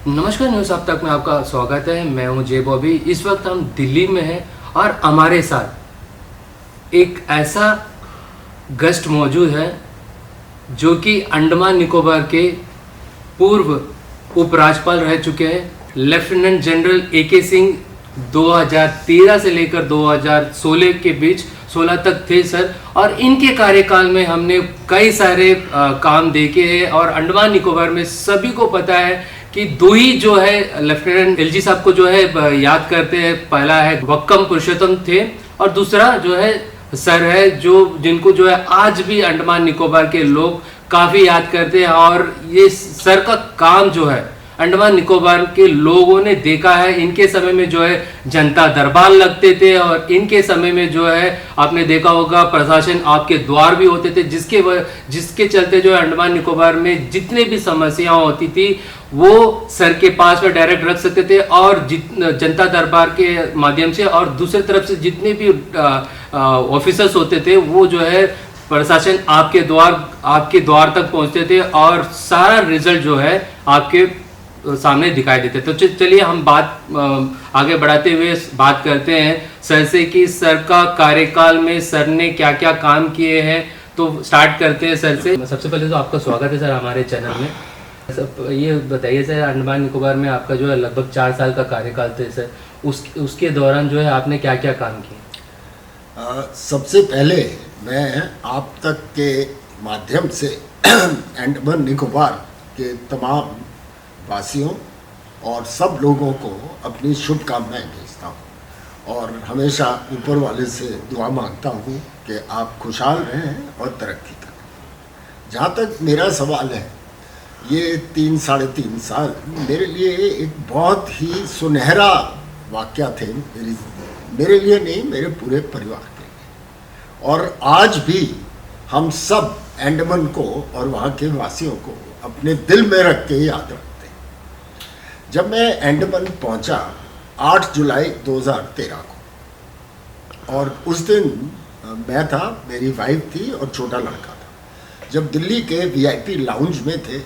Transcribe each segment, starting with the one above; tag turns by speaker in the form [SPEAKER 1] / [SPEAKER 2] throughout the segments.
[SPEAKER 1] नमस्कार, न्यूज़ अब तक में आपका स्वागत है। मैं हूं जे बॉबी। इस वक्त हम दिल्ली में हैं और हमारे साथ एक ऐसा गेस्ट मौजूद है जो कि अंडमान निकोबार के पूर्व उपराज्यपाल रह चुके हैं। Lieutenant general A K. सिंह 2013 से लेकर 2016 के बीच 16 तक थे सर, और इनके कार्यकाल में हमने कई सारे काम देखे हैं। और अंडमान निकोबार में सभी को पता है कि दो ही जो है लेफ्टिनेंट एलजी साहब को जो है याद करते हैं। पहला है वक्कम पुरुषोत्तम थे और दूसरा जो है सर है, जो जिनको जो है आज भी अंडमान निकोबार के लोग काफी याद करते हैं। और ये सर का काम जो है अंडमान निकोबार के लोगों ने देखा है। इनके समय में जो है जनता दरबार लगते थे और इनके समय में जो है आपने देखा होगा प्रशासन आपके द्वार भी होते थे, जिसके चलते जो है अंडमान निकोबार में जितने भी समस्याएं होती थी वो सर के पास में डायरेक्ट रख सकते थे और जनता दरबार के माध्यम से, और दूसरी तरफ से जितने भी ऑफिसर्स होते थे वो जो है प्रशासन आपके द्वार तक पहुंचते थे और सारा रिजल्ट जो है आपके सामने दिखाई देते। तो चलिए हम बात आगे बढ़ाते हुए बात करते हैं सर से कि सर का कार्यकाल में सर ने क्या क्या काम किए हैं। तो स्टार्ट करते हैं सर से। सबसे पहले तो आपका स्वागत है सर हमारे चैनल में। ये बताइए सर, अंडमान निकोबार में आपका जो है लगभग 4 साल का कार्यकाल थे सर, उसके दौरान जो है आपने क्या क्या काम किए?
[SPEAKER 2] सबसे पहले मैं आप तक के माध्यम से अंडमान निकोबार के तमाम वासियों और सब लोगों को अपनी शुभकामनाएं भेजता हूँ और हमेशा ऊपर वाले से दुआ मांगता हूँ कि आप खुशहाल रहें और तरक्की करें। जहाँ तक मेरा सवाल है, ये 3-3.5 साल मेरे लिए एक बहुत ही सुनहरा वाक़या थे, मेरे लिए नहीं, मेरे पूरे परिवार के लिए। और आज भी हम सब अंडमान को और वहाँ के वासियों को अपने दिल में रख के याद रखते हैं। जब मैं अंडमान पहुँचा 8 जुलाई 2013 को, और उस दिन मैं था, मेरी वाइफ थी और छोटा लड़का था। जब दिल्ली के वीआईपी लाउंज में थे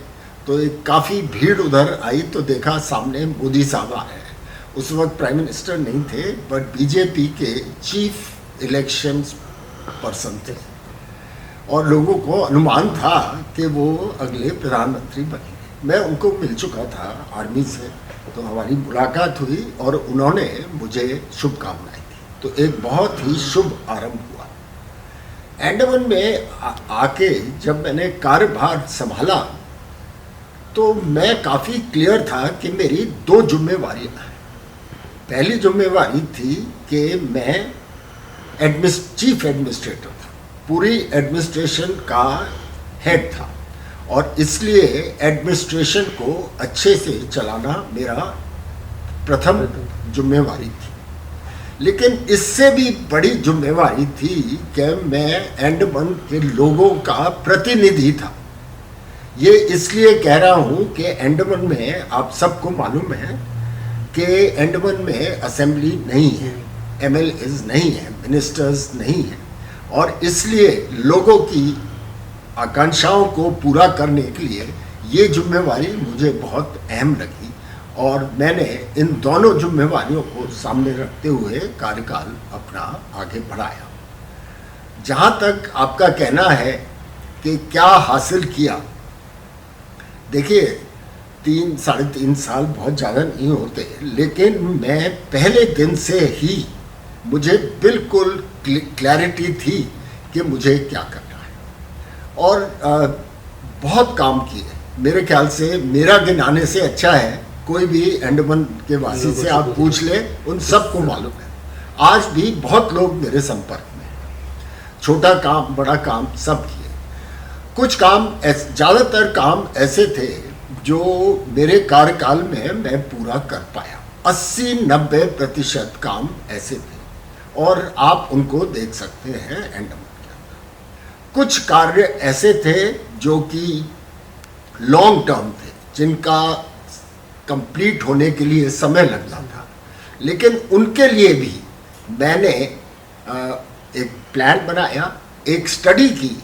[SPEAKER 2] तो एक काफ़ी भीड़ उधर आई तो देखा सामने मोदी साहब आ रहे हैं। उस वक्त प्राइम मिनिस्टर नहीं थे बट बीजेपी के चीफ इलेक्शंस पर्सन थे और लोगों को अनुमान था कि वो अगले प्रधानमंत्री बनेंगे। मैं उनको मिल चुका था आर्मी से, तो हमारी मुलाकात हुई और उन्होंने मुझे शुभकामनाएं दी। तो एक बहुत ही शुभ आरंभ हुआ। अंडमान में आके जब मैंने कार्यभार संभाला तो मैं काफ़ी क्लियर था कि मेरी 2 जिम्मेवारियां हैं। पहली जिम्मेवारी थी कि मैं चीफ एडमिनिस्ट्रेटर था, पूरी एडमिनिस्ट्रेशन का हेड था और इसलिए एडमिनिस्ट्रेशन को अच्छे से चलाना मेरा प्रथम जिम्मेवारी थी। लेकिन इससे भी बड़ी जिम्मेवारी थी कि मैं अंडमान के लोगों का प्रतिनिधि था। ये इसलिए कह रहा हूँ कि अंडमान में आप सबको मालूम है कि अंडमान में असेंबली नहीं है, एमएलएज नहीं है, मिनिस्टर्स नहीं है, और इसलिए लोगों की आकांक्षाओं को पूरा करने के लिए ये जिम्मेवारी मुझे बहुत अहम लगी और मैंने इन दोनों जिम्मेवारियों को सामने रखते हुए कार्यकाल अपना आगे बढ़ाया। जहाँ तक आपका कहना है कि क्या हासिल किया, देखिए 3-3.5 साल बहुत ज़्यादा नहीं होते, लेकिन मैं पहले दिन से ही मुझे बिल्कुल क्लैरिटी थी कि मुझे क्या करना है और बहुत काम किए। मेरे ख्याल से मेरा गिनाने से अच्छा है कोई भी अंडमान के वासी से आप पूछ ले, उन सबको मालूम है। आज भी बहुत लोग मेरे संपर्क में, छोटा काम बड़ा काम सब किए। कुछ काम ज़्यादातर काम ऐसे थे जो मेरे कार्यकाल में मैं पूरा कर पाया। 80-90% काम ऐसे थे और आप उनको देख सकते हैं अंडमान के अंदर। कुछ कार्य ऐसे थे जो कि लॉन्ग टर्म थे, जिनका कंप्लीट होने के लिए समय लगता था, लेकिन उनके लिए भी मैंने एक प्लान बनाया, एक स्टडी की।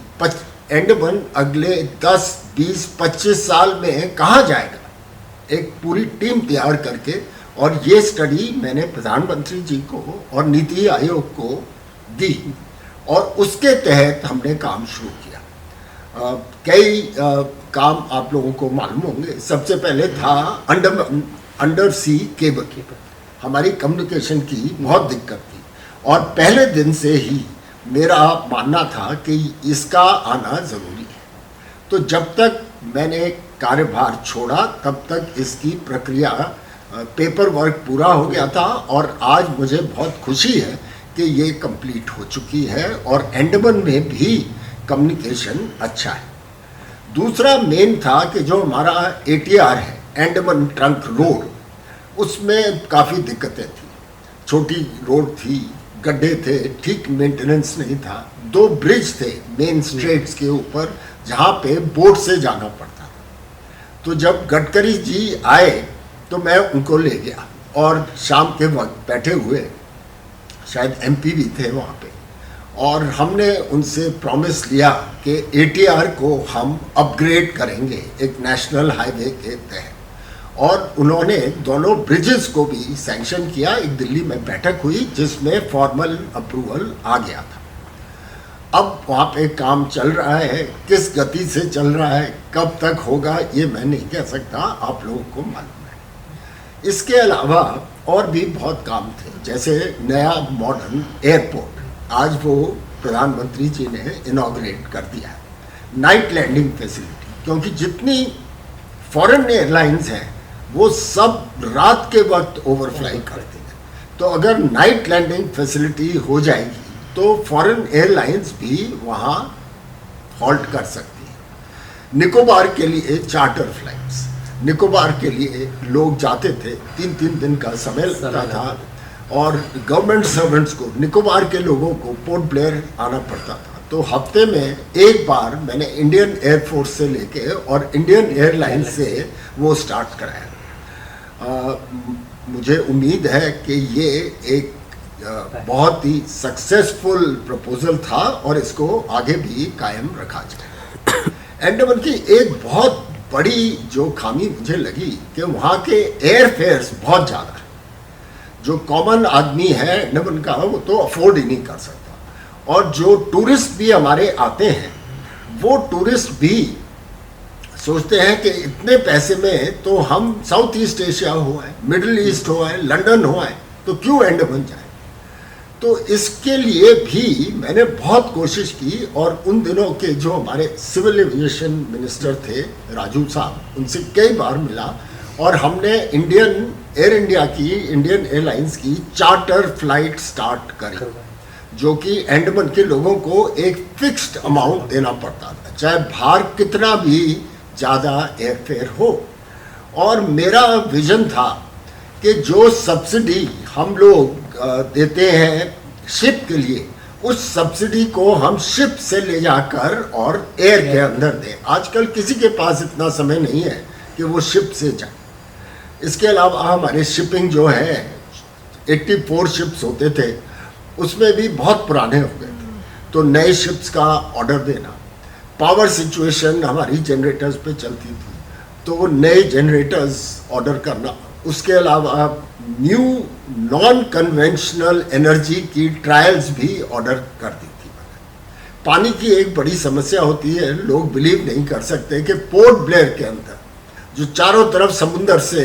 [SPEAKER 2] अंडमान अगले 10, 20, 25 साल में कहाँ जाएगा, एक पूरी टीम तैयार करके, और ये स्टडी मैंने प्रधानमंत्री जी को और नीति आयोग को दी और उसके तहत हमने काम शुरू किया। कई काम आप लोगों को मालूम होंगे। सबसे पहले था अंडर सी केबल। हमारी कम्युनिकेशन की बहुत दिक्कत थी और पहले दिन से ही मेरा मानना था कि इसका आना ज़रूरी है। तो जब तक मैंने कार्यभार छोड़ा तब तक इसकी प्रक्रिया, पेपर वर्क पूरा हो गया था और आज मुझे बहुत खुशी है कि ये कंप्लीट हो चुकी है और अंडमान में भी कम्युनिकेशन अच्छा है। दूसरा मेन था कि जो हमारा ATR है, अंडमान ट्रंक रोड, उसमें काफ़ी दिक्कतें थी। छोटी रोड थी, गड्ढे थे, ठीक मेंटेनेंस नहीं था। 2 ब्रिज थे मेन स्ट्रेट्स के ऊपर जहाँ पे बोट से जाना पड़ता था। तो जब गडकरी जी आए तो मैं उनको ले गया और शाम के वक्त बैठे हुए, शायद MP भी थे वहाँ पे, और हमने उनसे प्रॉमिस लिया कि ATR को हम अपग्रेड करेंगे एक नेशनल हाईवे के तहत, और उन्होंने दोनों ब्रिजेस को भी सैंक्शन किया। एक दिल्ली में बैठक हुई जिसमें फॉर्मल अप्रूवल आ गया था। अब वहाँ पे काम चल रहा है, किस गति से चल रहा है, कब तक होगा ये मैं नहीं कह सकता, आप लोगों को मालूम है। इसके अलावा और भी बहुत काम थे, जैसे नया मॉडर्न एयरपोर्ट, आज वो प्रधानमंत्री जी ने इनॉग्रेट कर दिया है। नाइट लैंडिंग फैसिलिटी, क्योंकि जितनी फॉरेन एयरलाइंस हैं वो सब रात के वक्त ओवरफ्लाई करते हैं, तो अगर नाइट लैंडिंग फैसिलिटी हो जाएगी तो फॉरेन एयरलाइंस भी वहाँ हॉल्ट कर सकती है। निकोबार के लिए चार्टर फ्लाइट्स, निकोबार के लिए लोग जाते थे, 3-3 दिन का समय लगता था, और गवर्नमेंट सर्वेंट्स को, निकोबार के लोगों को पोर्ट ब्लेयर आना पड़ता था। तो हफ्ते में एक बार मैंने इंडियन एयरफोर्स से लेके और इंडियन एयरलाइंस से वो स्टार्ट कराया। मुझे उम्मीद है कि ये एक बहुत ही सक्सेसफुल प्रपोजल था और इसको आगे भी कायम रखा जाए। अंडमान की एक बहुत बड़ी जो खामी मुझे लगी कि वहाँ के एयर फेयर्स बहुत ज़्यादा है। जो कॉमन आदमी है अंडमान का वो तो अफोर्ड ही नहीं कर सकता, और जो टूरिस्ट भी हमारे आते हैं वो टूरिस्ट भी सोचते हैं कि इतने पैसे में तो हम साउथ ईस्ट एशिया हो आए, मिडिल ईस्ट हो आए, लंदन हो आए, तो क्यों अंडमान जाए। तो इसके लिए भी मैंने बहुत कोशिश की, और उन दिनों के जो हमारे सिविल एविएशन मिनिस्टर थे राजू साहब, उनसे कई बार मिला और हमने एयर इंडिया की, इंडियन एयरलाइंस की चार्टर फ्लाइट स्टार्ट करी, जो कि अंडमान के लोगों को एक फिक्स्ड अमाउंट देना पड़ता था, चाहे बाहर कितना भी ज़्यादा एयरफेयर हो। और मेरा विजन था कि जो सब्सिडी हम लोग देते हैं शिप के लिए, उस सब्सिडी को हम शिप से ले जाकर और एयर के अंदर दें। आजकल किसी के पास इतना समय नहीं है कि वो शिप से जाए। इसके अलावा हमारे शिपिंग जो है 84 शिप्स होते थे, उसमें भी बहुत पुराने हो गए थे, तो नए शिप्स का ऑर्डर देना। पावर सिचुएशन हमारी जनरेटर्स पे चलती थी, तो नए जनरेटर्स ऑर्डर करना। उसके अलावा न्यू नॉन कन्वेंशनल एनर्जी की ट्रायल्स भी ऑर्डर कर दी थी। पानी की एक बड़ी समस्या होती है, लोग बिलीव नहीं कर सकते कि पोर्ट ब्लेयर के अंदर जो चारों तरफ समुंदर से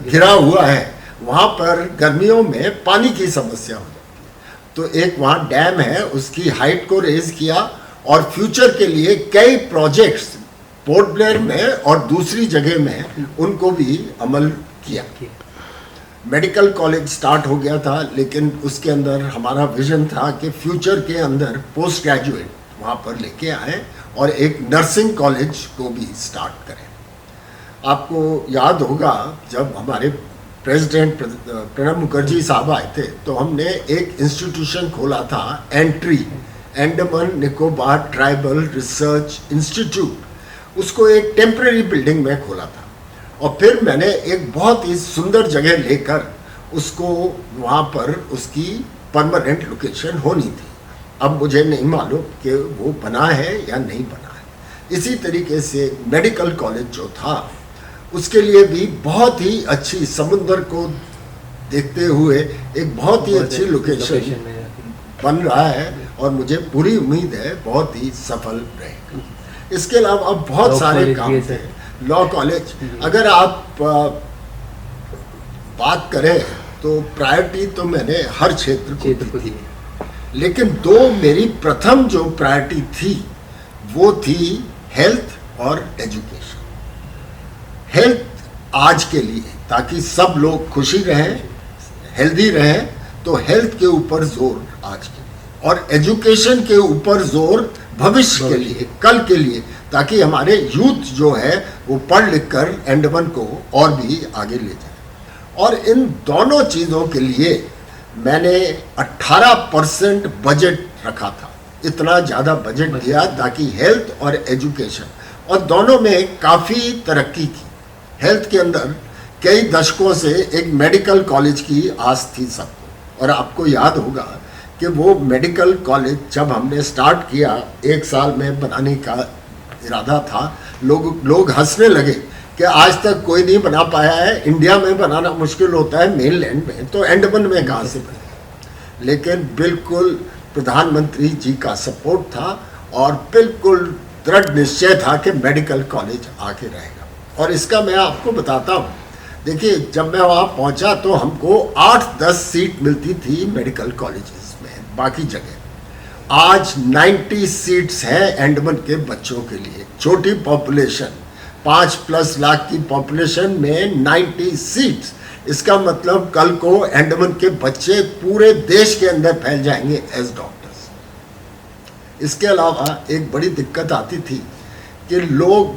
[SPEAKER 2] घिरा हुआ है, वहाँ पर गर्मियों में पानी की समस्या हो जाती है। तो एक वहाँ डैम है, उसकी हाइट को रेज किया और फ्यूचर के लिए कई प्रोजेक्ट्स पोर्ट ब्लेयर में और दूसरी जगह में उनको भी अमल किया। मेडिकल कॉलेज स्टार्ट हो गया था, लेकिन उसके अंदर हमारा विजन था कि फ्यूचर के अंदर पोस्ट ग्रेजुएट वहाँ पर लेके आए और एक नर्सिंग कॉलेज को भी स्टार्ट करें। आपको याद होगा जब हमारे प्रेसिडेंट प्रणब मुखर्जी साहब आए थे, तो हमने एक इंस्टीट्यूशन खोला था, entry Andaman Nicobar tribal research institute. उसको एक टेम्परेरी बिल्डिंग में खोला था, और फिर मैंने एक बहुत ही सुंदर जगह लेकर उसको वहाँ पर उसकी परमानेंट लोकेशन होनी थी। अब मुझे नहीं मालूम कि वो बना है या नहीं बना है। इसी तरीके से मेडिकल कॉलेज जो था उसके लिए भी बहुत ही अच्छी समुद्र को देखते हुए एक बहुत ही अच्छी लोकेशन बन रहा है और मुझे पूरी उम्मीद है बहुत ही सफल रहेगा। इसके अलावा अब बहुत सारे काम थे। लॉ कॉलेज, अगर आप बात करें तो प्रायोरिटी तो मैंने हर क्षेत्र को दी थी, लेकिन दो मेरी प्रथम जो प्रायोरिटी थी वो थी हेल्थ और एजुकेशन। हेल्थ आज के लिए, ताकि सब लोग खुशी रहें, हेल्दी रहें, तो हेल्थ के ऊपर जोर आज के लिए, और एजुकेशन के ऊपर जोर भविष्य के लिए, कल के लिए, ताकि हमारे यूथ जो है वो पढ़ लिख कर अंडमान को और भी आगे ले जाए। और इन दोनों चीज़ों के लिए मैंने 18% बजट रखा था। इतना ज़्यादा बजट दिया ताकि हेल्थ और एजुकेशन, और दोनों में काफ़ी तरक्की की। हेल्थ के अंदर कई दशकों से एक मेडिकल कॉलेज की आस थी सबको, और आपको याद होगा कि वो मेडिकल कॉलेज जब हमने स्टार्ट किया 1 साल में बनाने का इरादा था, लोग हंसने लगे कि आज तक कोई नहीं बना पाया है, इंडिया में बनाना मुश्किल होता है, मेनलैंड में, तो अंडमान में कहाँ से बने। लेकिन बिल्कुल प्रधानमंत्री जी का सपोर्ट था और बिल्कुल दृढ़ निश्चय था कि मेडिकल कॉलेज आके रहेगा। और इसका मैं आपको बताता हूँ, देखिए जब मैं वहाँ पहुँचा तो हमको 8-10 सीट मिलती थी मेडिकल कॉलेजेस में, बाकी जगह आज 90 सीट्स हैं अंडमान के बच्चों के लिए। छोटी पॉपुलेशन, 5+ लाख की पॉपुलेशन में 90 सीट्स, इसका मतलब कल को अंडमान के बच्चे पूरे देश के अंदर फैल जाएंगे एज डॉक्टर्स। इसके अलावा एक बड़ी दिक्कत आती थी कि लोग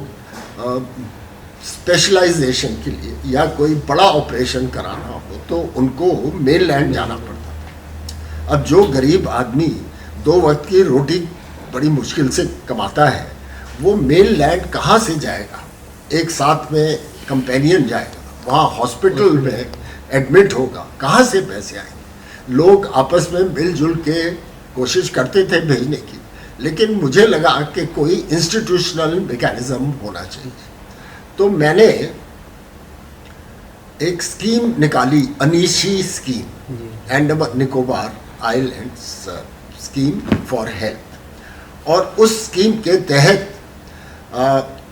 [SPEAKER 2] स्पेशलाइजेशन के लिए या कोई बड़ा ऑपरेशन कराना हो तो उनको मेनलैंड जाना पड़ता था। अब जो गरीब आदमी 2 वक्त की रोटी बड़ी मुश्किल से कमाता है, वो मेनलैंड कहाँ से जाएगा? एक साथ में कंपेनियन जाएगा, वहाँ हॉस्पिटल में एडमिट होगा, कहाँ से पैसे आएंगे? लोग आपस में मिलजुल के कोशिश करते थे भेजने की, लेकिन मुझे लगा कि कोई इंस्टीट्यूशनल मैकेनिज्म होना चाहिए। तो मैंने एक स्कीम निकाली, अनीशी scheme, Andaman Nicobar islands scheme for health. और उस स्कीम के तहत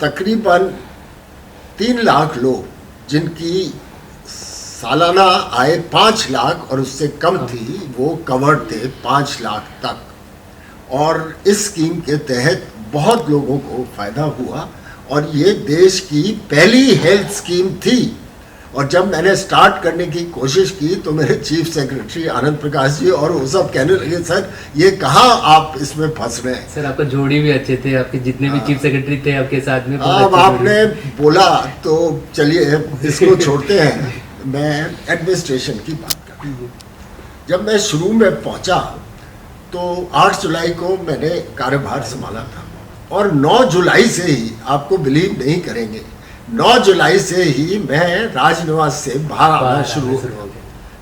[SPEAKER 2] तकरीबन 3 लाख लोग, जिनकी सालाना आय 5 लाख और उससे कम थी, वो कवर्ड थे 5 लाख तक। और इस स्कीम के तहत बहुत लोगों को फ़ायदा हुआ और ये देश की पहली हेल्थ स्कीम थी। और जब मैंने स्टार्ट करने की कोशिश की तो मेरे चीफ सेक्रेटरी आनंद प्रकाश जी और वो सब कहने लगे, सर ये कहाँ आप इसमें फंस रहे हैं।
[SPEAKER 1] सर आपका जोड़ी भी अच्छे थे, आपके जितने भी चीफ सेक्रेटरी थे आपके साथ में।
[SPEAKER 2] अब आपने बोला तो चलिए इसको छोड़ते हैं, मैं एडमिनिस्ट्रेशन की बात कर रहा हूँ। जब मैं शुरू में पहुँचा तो 8 जुलाई को मैंने कार्यभार संभाला था और 9 जुलाई से ही, आपको बिलीव नहीं करेंगे, 9 जुलाई से ही मैं राजनिवास से बाहर आना शुरू हो गया।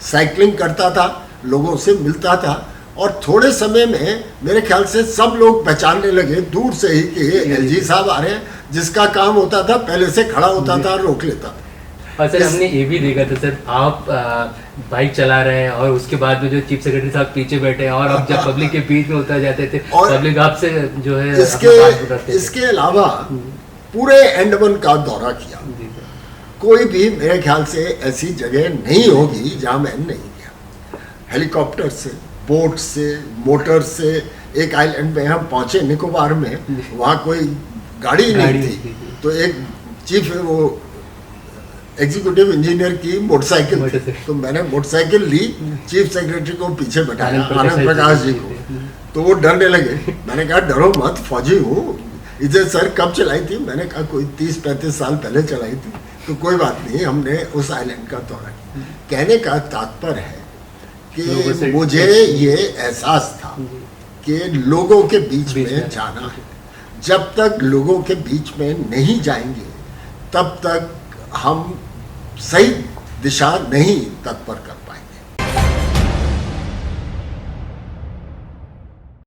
[SPEAKER 2] साइकिलिंग करता था, लोगों से मिलता था और थोड़े समय में मेरे ख्याल से सब लोग पहचानने लगे दूर से ही कि एलजी साहब आ रहे हैं। जिसका काम होता था पहले से खड़ा होता था, रोक लेता था।
[SPEAKER 1] और सर हमने ये भी देखा था सर, आप बाइक चला रहे हैं और उसके बाद में जो चीफ सेक्रेटरी साहब पीछे बैठे हैं और आप जब पब्लिक के बीच में उतर जाते थे, पब्लिक आपसे जो है
[SPEAKER 2] इसके अलावा पूरे अंडमान का दौरा किया। कोई भी मेरे ख्याल से ऐसी जगह नहीं होगी जहां मैं नहीं गया। हेलीकॉप्टर से, बोट से, मोटर से, एक आइलैंड में हम पहुंचे निकोबार में, वहाँ कोई गाड़ी नहीं थी, तो एक चीफ वो एग्जीक्यूटिव इंजीनियर की मोटरसाइकिल थी, तो मैंने मोटरसाइकिल ली, चीफ सेक्रेटरी को पीछे बैठाया, आनंद प्रकाश जी को, तो वो डरने लगे। मैंने कहा डरो मत, फौजी हूँ। इसे सर कब चलाई थी? मैंने कहा कोई 30-35 साल पहले चलाई थी। तो कोई बात नहीं, हमने उस आइलैंड का दौरा किया। कहने का तात्पर्य है कि मुझे ये एहसास था कि लोगों के बीच में जाना है। जब तक लोगों के बीच में नहीं जाएंगे तब तक हम सही दिशा नहीं तत्पर कर